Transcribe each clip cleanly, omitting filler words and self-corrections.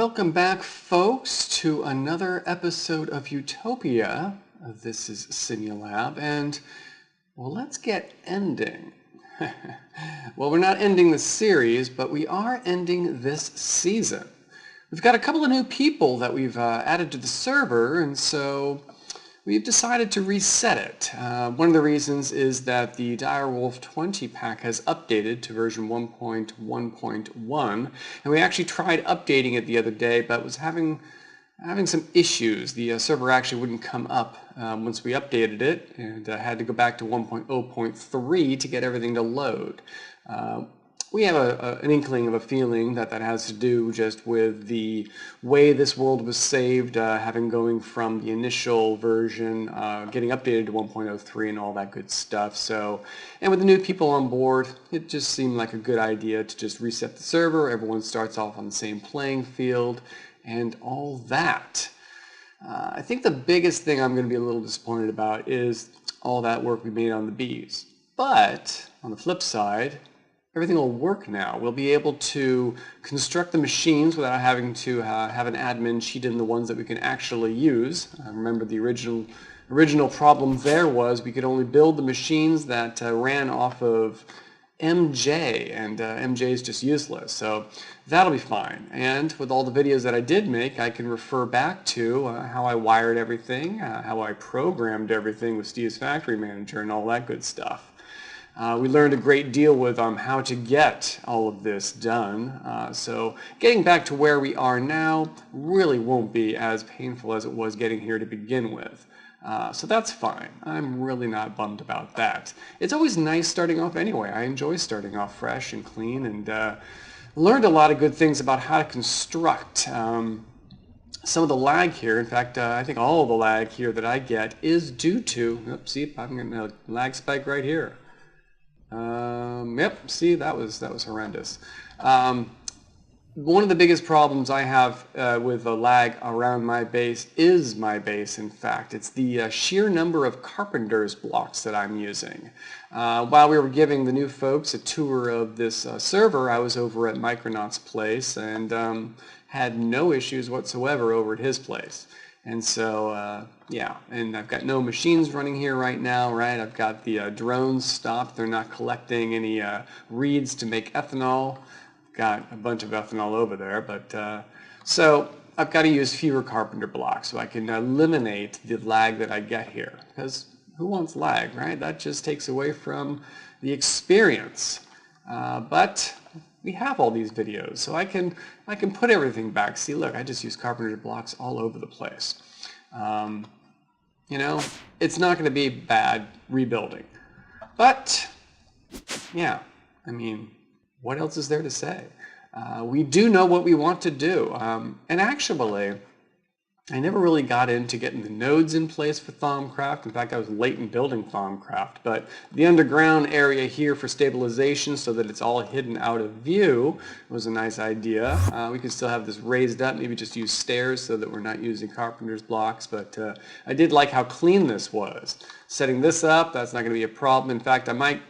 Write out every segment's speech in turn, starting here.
Welcome back, folks, to another episode of Utopia. This is Sinulab, and, well, let's get ending. Well, we're not ending the series, but we are ending this season. We've got a couple of new people that we've added to the server, and so we've decided to reset it. One of the reasons is that the Direwolf 20 pack has updated to version 1.1.1, and we actually tried updating it the other day, but was having some issues. The server actually wouldn't come up once we updated it, and had to go back to 1.0.3 to get everything to load. We have an inkling of a feeling that has to do just with the way this world was saved, having going from the initial version, getting updated to 1.03 and all that good stuff. So, and with the new people on board, it just seemed like a good idea to just reset the server. Everyone starts off on the same playing field and all that. I think the biggest thing I'm going to be a little disappointed about is all that work we made on the bees. But on the flip side, everything will work now. We'll be able to construct the machines without having to have an admin cheat in the ones that we can actually use. Remember, the original problem there was we could only build the machines that ran off of MJ, and MJ is just useless. So that'll be fine. And with all the videos that I did make, I can refer back to how I wired everything, how I programmed everything with Steve's Factory Manager and all that good stuff. We learned a great deal with how to get all of this done. So getting back to where we are now really won't be as painful as it was getting here to begin with. So that's fine. I'm really not bummed about that. It's always nice starting off anyway. I enjoy starting off fresh and clean, and learned a lot of good things about how to construct. Some of the lag here, in fact, I think all of the lag here that I get is due to, oops, see, I'm getting a lag spike right here. Yep, see, that was horrendous. One of the biggest problems I have with the lag around my base is my base, in fact. It's the sheer number of carpenter's blocks that I'm using. While we were giving the new folks a tour of this server, I was over at Micronaut's place and had no issues whatsoever over at his place. And so, yeah, and I've got no machines running here right now, right? I've got the drones stopped. They're not collecting any reeds to make ethanol. Got a bunch of ethanol over there, but so I've got to use fewer carpenter blocks so I can eliminate the lag that I get here. Because who wants lag, right? That just takes away from the experience. But we have all these videos, so I can put everything back. See, look, I just use carpenter blocks all over the place. You know, it's not going to be bad rebuilding. But, yeah, I mean, what else is there to say? We do know what we want to do. And actually, I never really got into getting the nodes in place for Thaumcraft. In fact, I was late in building Thaumcraft. But the underground area here for stabilization so that it's all hidden out of view was a nice idea. We could still have this raised up, maybe just use stairs so that we're not using carpenter's blocks. But I did like how clean this was. Setting this up, that's not going to be a problem. In fact, I might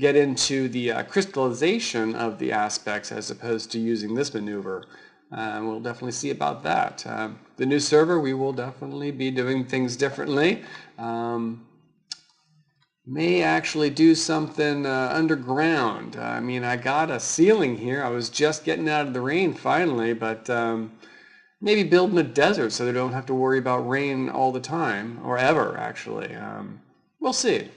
get into the crystallization of the aspects as opposed to using this maneuver. We'll definitely see about that. The new server, we will definitely be doing things differently. May actually do something underground. I mean, I got a ceiling here. I was just getting out of the rain finally, but maybe build in the desert so they don't have to worry about rain all the time, or ever, actually. We'll see.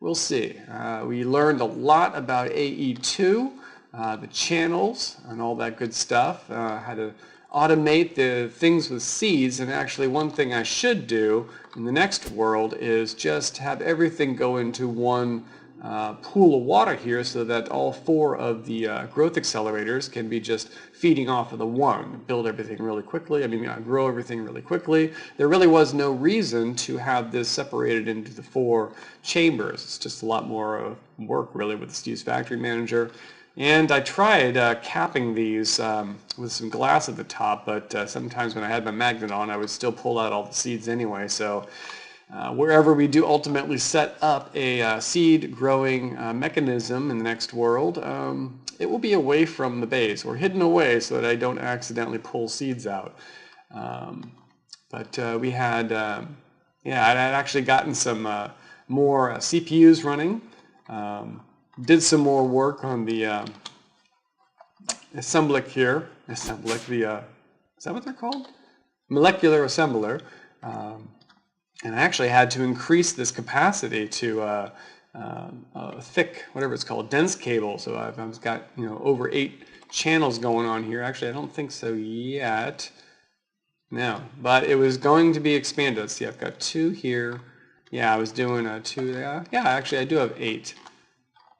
We'll see. We learned a lot about AE2. The channels and all that good stuff, how to automate the things with seeds, and actually one thing I should do in the next world is just have everything go into one pool of water here so that all four of the growth accelerators can be just feeding off of the one, build everything really quickly, grow everything really quickly. There really was no reason to have this separated into the four chambers. It's just a lot more work really with the Steve's Factory Manager. And I tried capping these with some glass at the top, but sometimes when I had my magnet on, I would still pull out all the seeds anyway. So wherever we do ultimately set up a seed growing mechanism in the next world, it will be away from the base or hidden away so that I don't accidentally pull seeds out. But we had, yeah, I'd actually gotten some more CPUs running. Did some more work on the assembler here. Assembler, is that what they're called? Molecular assembler. And I actually had to increase this capacity to thick, whatever it's called, dense cable. So I've got, you know, over 8 channels going on here. Actually, I don't think so yet. No, but it was going to be expanded. Let's see, I've got 2 here. Yeah, I was doing 2 there. Yeah, actually, I do have 8.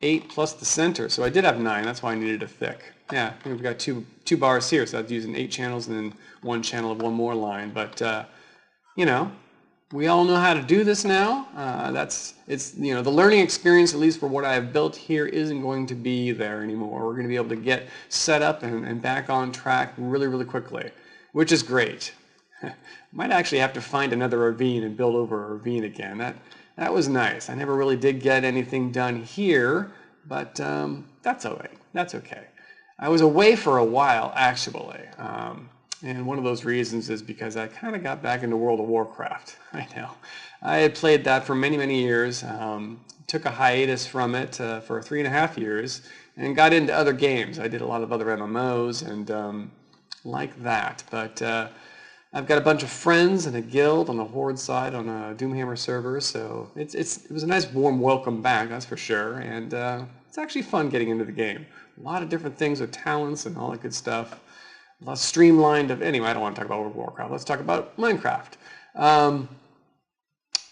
8 plus the center, so I did have 9. That's why I needed a thick. Yeah, we've got two bars here, so I was using 8 channels and then 1 channel of 1 more line. But you know, we all know how to do this now. It's you know, the learning experience, at least for what I have built here, isn't going to be there anymore. We're going to be able to get set up and back on track really, really quickly, which is great. Might actually have to find another ravine and build over a ravine again. That was nice. I never really did get anything done here, but that's all right. That's okay. I was away for a while, actually. And one of those reasons is because I kind of got back into World of Warcraft. I know. I had played that for many, many years. Took a hiatus from it for 3.5 years and got into other games. I did a lot of other MMOs and like that. But I've got a bunch of friends in a guild on the Horde side on a Doomhammer server, so it was a nice warm welcome back, that's for sure, and it's actually fun getting into the game. A lot of different things with talents and all that good stuff. A lot streamlined of, anyway, I don't want to talk about World of Warcraft, let's talk about Minecraft.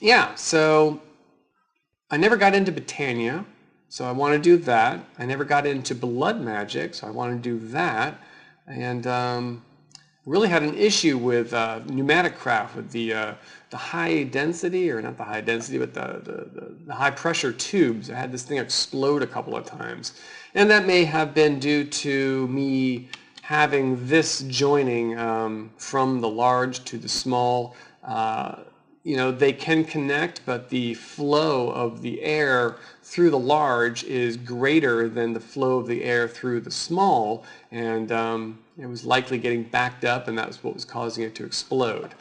Yeah, so I never got into Britannia, so I want to do that. I never got into blood magic, so I want to do that, and really had an issue with pneumatic craft, with the high density, or not the high density, but the high pressure tubes. I had this thing explode a couple of times. And that may have been due to me having this joining from the large to the small. You know, they can connect, but the flow of the air through the large is greater than the flow of the air through the small, and it was likely getting backed up, and that was what was causing it to explode.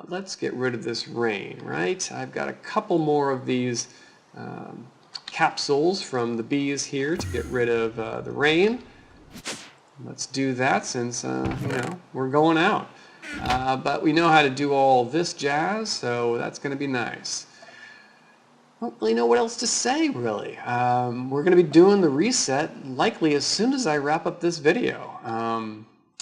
Let's get rid of this rain, right? I've got a couple more of these capsules from the bees here to get rid of the rain. Let's do that since, you know, we're going out. But we know how to do all this jazz, so that's going to be nice. I don't really know what else to say, really. We're going to be doing the reset likely as soon as I wrap up this video.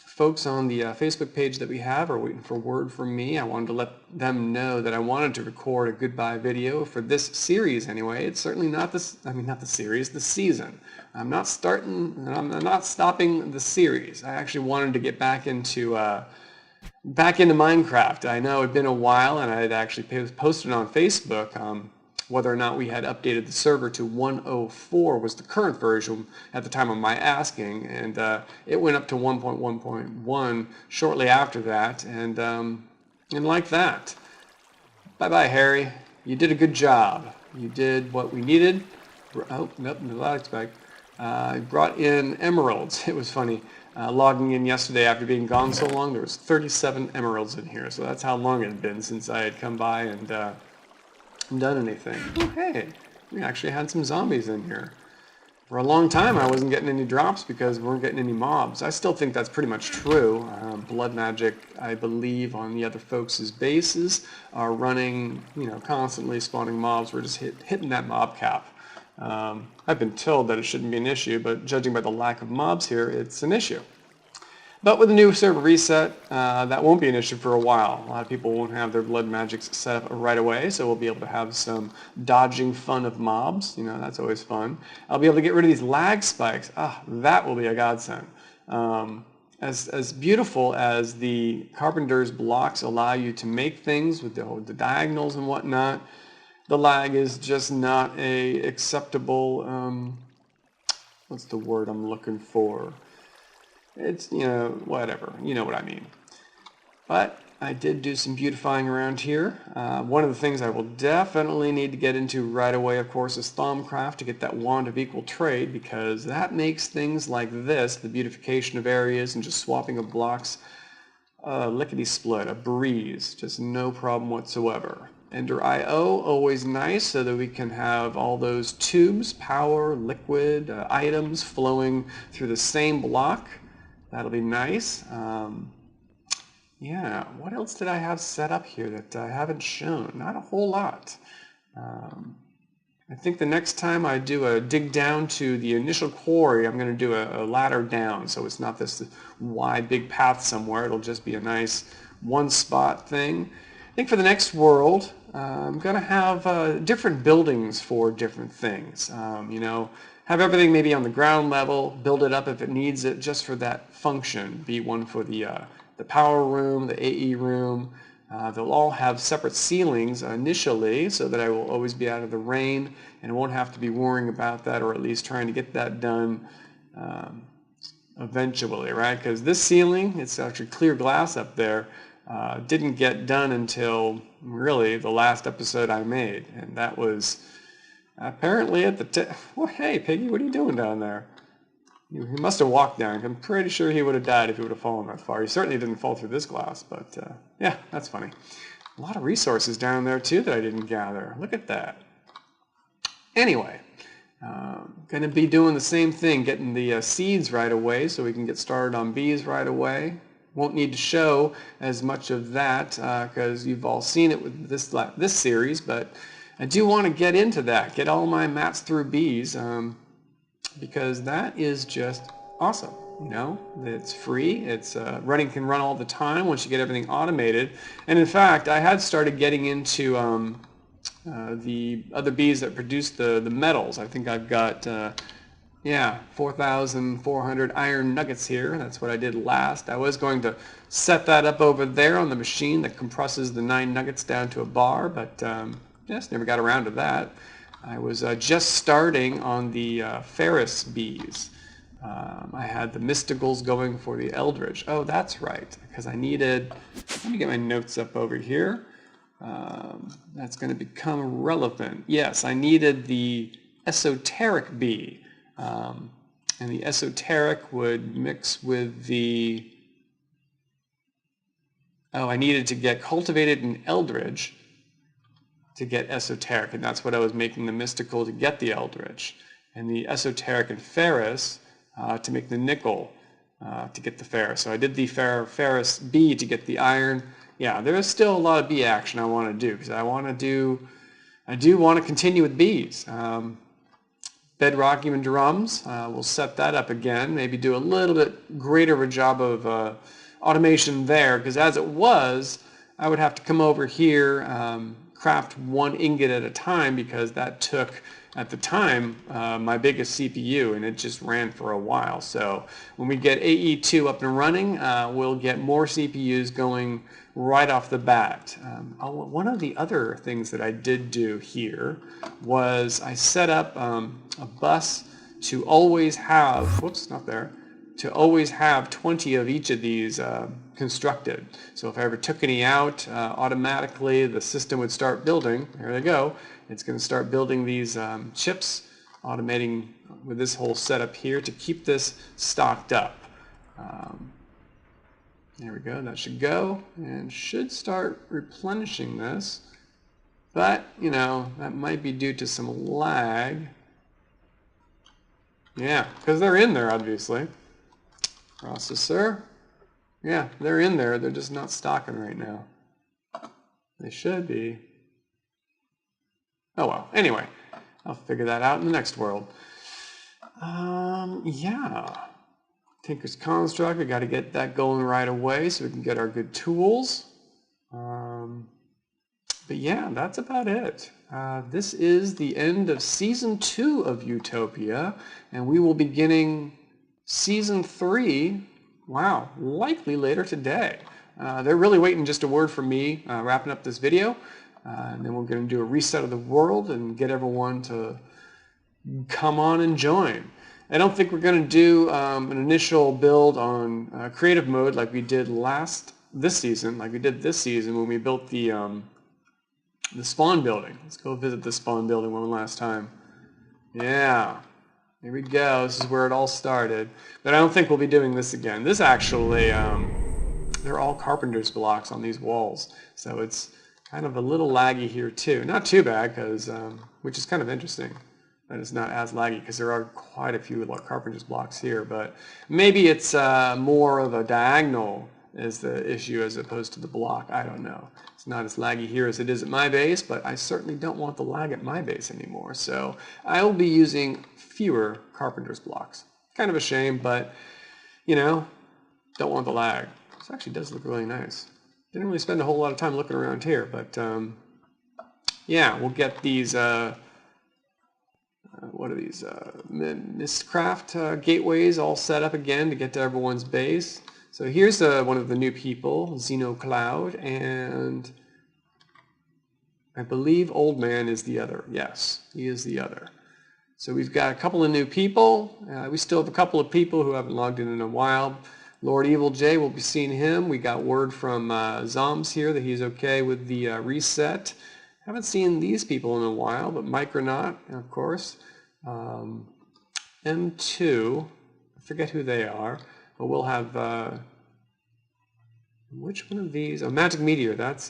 Folks on the Facebook page that we have are waiting for word from me. I wanted to let them know that I wanted to record a goodbye video for this series anyway. It's certainly not this, I mean, not the series, the season. I'm not stopping the series. I actually wanted to get back into Minecraft. I know it had been a while, and I had actually posted on Facebook whether or not we had updated the server to 104 was the current version at the time of my asking, and it went up to 1.1.1 shortly after that, and like that. Bye-bye, Harry. You did a good job. You did what we needed. Oh, nope, not expect. I brought in emeralds. It was funny. Logging in yesterday after being gone so long, there was 37 emeralds in here, so that's how long it had been since I had come by and done anything. Oh, hey, we actually had some zombies in here. For a long time, I wasn't getting any drops because we weren't getting any mobs. I still think that's pretty much true. Blood magic, I believe, on the other folks' bases are running, you know, constantly spawning mobs. We're just hitting that mob cap. I've been told that it shouldn't be an issue, but judging by the lack of mobs here, it's an issue. But with the new server reset, that won't be an issue for a while. A lot of people won't have their blood magics set up right away, so we'll be able to have some dodging fun of mobs. You know, that's always fun. I'll be able to get rid of these lag spikes. Ah, that will be a godsend. As beautiful as the Carpenter's blocks allow you to make things with the diagonals and whatnot, the lag is just not a acceptable, what's the word I'm looking for? It's, you know, whatever. You know what I mean. But I did do some beautifying around here. One of the things I will definitely need to get into right away, of course, is Thaumcraft to get that wand of equal trade, because that makes things like this, the beautification of areas and just swapping of blocks, lickety-split, a breeze, just no problem whatsoever. Ender IO, always nice, so that we can have all those tubes, power, liquid, items flowing through the same block. That'll be nice. Yeah, what else did I have set up here that I haven't shown? Not a whole lot. I think the next time I do a dig down to the initial quarry, I'm going to do a ladder down, so it's not this wide big path somewhere. It'll just be a nice one spot thing. I think for the next world, I'm going to have different buildings for different things. You know, have everything maybe on the ground level, build it up if it needs it, just for that function. Be one for the power room, the AE room. They'll all have separate ceilings initially, so that I will always be out of the rain and won't have to be worrying about that, or at least trying to get that done eventually, right? Because this ceiling, it's actually clear glass up there, didn't get done until really the last episode I made, and that was apparently at the well, hey Piggy, what are you doing down there? He must have walked down. I'm pretty sure he would have died if he would have fallen that far. He certainly didn't fall through this glass, but yeah, that's funny. A lot of resources down there too that I didn't gather. Look at that. Anyway, going to be doing the same thing, getting the seeds right away so we can get started on bees right away. Won't need to show as much of that because you've all seen it with this series, but I do want to get into that, get all my mats through bees. Because that is just awesome. You know, it's free. It's can run all the time once you get everything automated. And in fact, I had started getting into the other bees that produce the metals. I think I've got 4,400 iron nuggets here. That's what I did last. I was going to set that up over there on the machine that compresses the 9 nuggets down to a bar, but just never got around to that. I was just starting on the Ferris bees. I had the mysticals going for the eldritch. Oh, that's right, because I needed, let me get my notes up over here. That's going to become relevant. Yes, I needed the esoteric bee. And the esoteric would mix with the, I needed to get cultivated and eldritch to get esoteric, and that's what I was making the mystical to get the eldritch, and the esoteric and ferrous to make the nickel to get the ferrous. So I did the ferrous B to get the iron. Yeah, there is still a lot of bee action I want to do, because I do want to continue with bees. Bedrock, even drums, we'll set that up again, maybe do a little bit greater of a job of automation there, because as it was, I would have to come over here, craft 1 ingot at a time, because that took, at the time, my biggest CPU, and it just ran for a while. So when we get AE2 up and running, we'll get more CPUs going right off the bat. One of the other things that I did do here was I set up a bus to always have, whoops, not there, to always have 20 of each of these constructed. So if I ever took any out, automatically the system would start building. There they go. It's going to start building these chips, automating with this whole setup here to keep this stocked up. There we go. That should go and should start replenishing this. But, you know, that might be due to some lag. Yeah, because they're in there, obviously. Processor. Yeah, they're in there. They're just not stocking right now. They should be. Oh well. Anyway, I'll figure that out in the next world. Yeah. Tinker's Construct. We got to get that going right away so we can get our good tools. But yeah, that's about it. This is the end of Season 2 of Utopia, and we will be beginning Season 3, wow, likely later today. They're really waiting just a word from me wrapping up this video, and then we're going to do a reset of the world and get everyone to come on and join. I don't think we're going to do an initial build on creative mode like we did last this season, like we did this season when we built the spawn building. Let's go visit the spawn building one last time. Yeah, here we go. This is where it all started. But I don't think we'll be doing this again. This actually, they're all carpenter's blocks on these walls, so it's kind of a little laggy here too. Not too bad, because which is kind of interesting. That it's not as laggy because there are quite a few carpenter's blocks here, but maybe it's more of a diagonal is the issue as opposed to the block. I don't know. It's not as laggy here as it is at my base, but I certainly don't want the lag at my base anymore. So I will be using fewer carpenter's blocks. Kind of a shame, but you know, don't want the lag. This actually does look really nice. Didn't really spend a whole lot of time looking around here, but yeah, we'll get these what are these Mistcraft gateways all set up again to get to everyone's base. So here's one of the new people, Xenocloud, and I believe Old Man is the other. Yes, he is the other. So we've got a couple of new people. We still have a couple of people who haven't logged in a while. Lord Evil J, we'll be seeing him. We got word from Zoms here that he's okay with the reset. Haven't seen these people in a while, but Micronaut, of course. M2, I forget who they are, but we'll have, which one of these? Oh, Magic Meteor, that's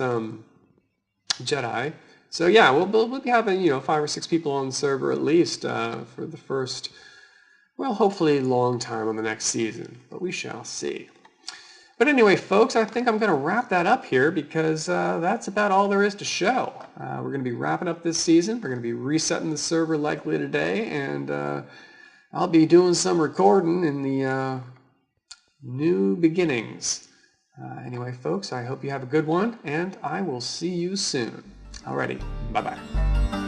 Jedi. So yeah, we'll be having, you know, 5 or 6 people on the server at least for the first, well, hopefully long time on the next season, but we shall see. But anyway, folks, I think I'm going to wrap that up here because that's about all there is to show. We're going to be wrapping up this season. We're going to be resetting the server likely today, and I'll be doing some recording in the new beginnings. Anyway, folks, I hope you have a good one, and I will see you soon. Alrighty, bye-bye.